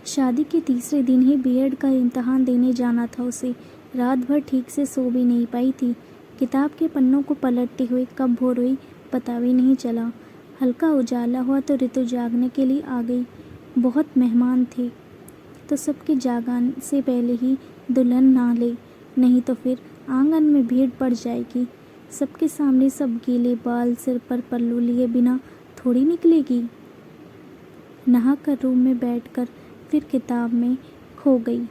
शादी के तीसरे दिन ही बीएड का इम्तहान देने जाना था उसे। रात भर ठीक से सो भी नहीं पाई थी। किताब के पन्नों को पलटते हुए कब भोर हुई पता भी नहीं चला। हल्का उजाला हुआ तो ऋतु जागने के लिए आ गई। बहुत मेहमान थे तो सबके जागने से पहले ही दुल्हन नहा ले, नहीं तो फिर आंगन में भीड़ पड़ जाएगी। सबके सामने सब गीले बाल सिर पर पल्लू लिए बिना थोड़ी निकलेगी। नहाकर रूम में बैठकर फिर किताब में खो गई।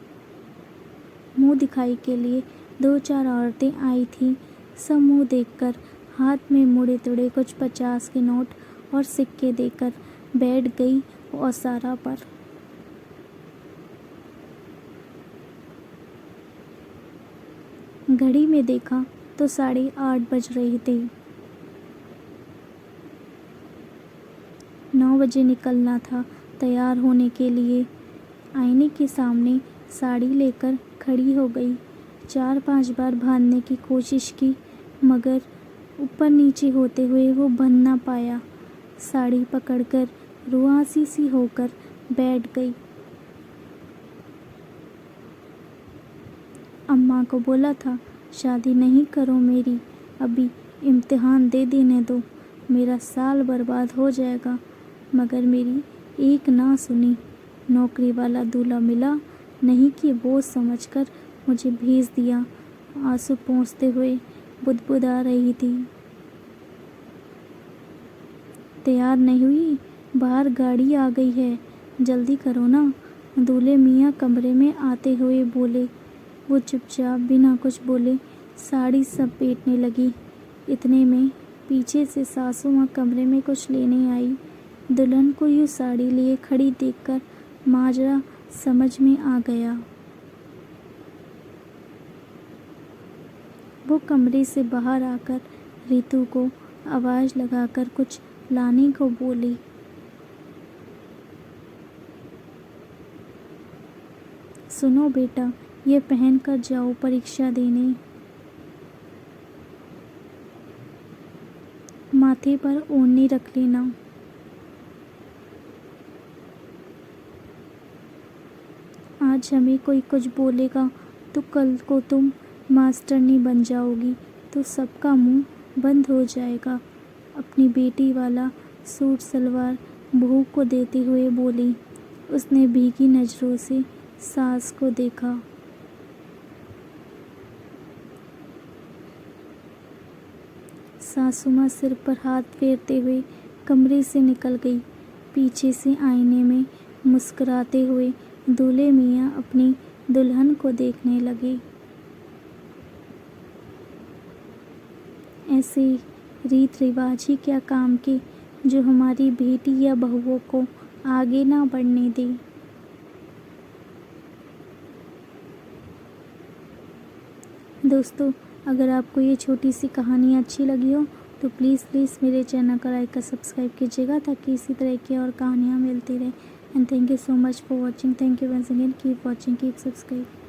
मुंह दिखाई के लिए 2-4 औरतें आई थीं। सब मुंह देखकर हाथ में मुड़े तुड़े कुछ 50 के नोट और सिक्के देकर बैठ गई ओसारा पर। घड़ी में देखा तो 8:30 बज रहे थे। 9 बजे निकलना था तैयार होने के लिए। आईने के सामने साड़ी लेकर खड़ी हो गई। 4-5 बार बांधने की कोशिश की मगर ऊपर नीचे होते हुए वो बंध ना पाया। साड़ी पकड़कर रुआसी सी होकर बैठ गई। अम्मा को बोला था शादी नहीं करो मेरी, अभी इम्तिहान दे देने दो, मेरा साल बर्बाद हो जाएगा। मगर मेरी एक ना सुनी। नौकरी वाला दूल्हा मिला नहीं कि बोझ समझकर मुझे भेज दिया। आंसू पोंछते हुए बुदबुदा रही थी। तैयार नहीं हुई? बाहर गाड़ी आ गई है, जल्दी करो ना, दूल्हे मियाँ कमरे में आते हुए बोले। वो चुपचाप बिना कुछ बोले साड़ी समेटने लगी। इतने में पीछे से सासू माँ कमरे में कुछ लेने आई। दुल्हन को यूँ साड़ी लिए खड़ी देखकर माजरा समझ में आ गया। वो कमरे से बाहर आकर ऋतु को आवाज़ लगाकर कुछ लाने को बोली। सुनो बेटा, ये पहन कर जाओ परीक्षा देने। माथे पर ओढ़नी रख लेना। आज हमें कोई कुछ बोलेगा तो कल को तुम मास्टरनी बन जाओगी तो सबका मुंह बंद हो जाएगा। अपनी बेटी वाला सूट सलवार बहू को देते हुए बोली। उसने भीगी नज़रों से सास को देखा। सासू माँ सिर पर हाथ फेरते हुए कमरे से निकल गई। पीछे से आईने में मुस्कुराते हुए दूल्हे मियाँ अपनी दुल्हन को देखने लगे। ऐसे रीत रिवाज ही क्या काम के जो हमारी बेटी या बहुओं को आगे ना बढ़ने दे। दोस्तों, अगर आपको ये छोटी सी कहानी अच्छी लगी हो तो प्लीज़ मेरे चैनल को लाइक और सब्सक्राइब कीजिएगा ताकि इसी तरह की और कहानियाँ मिलती रहे। And thank you so much for watching. Thank you once again. Keep watching, keep subscribing.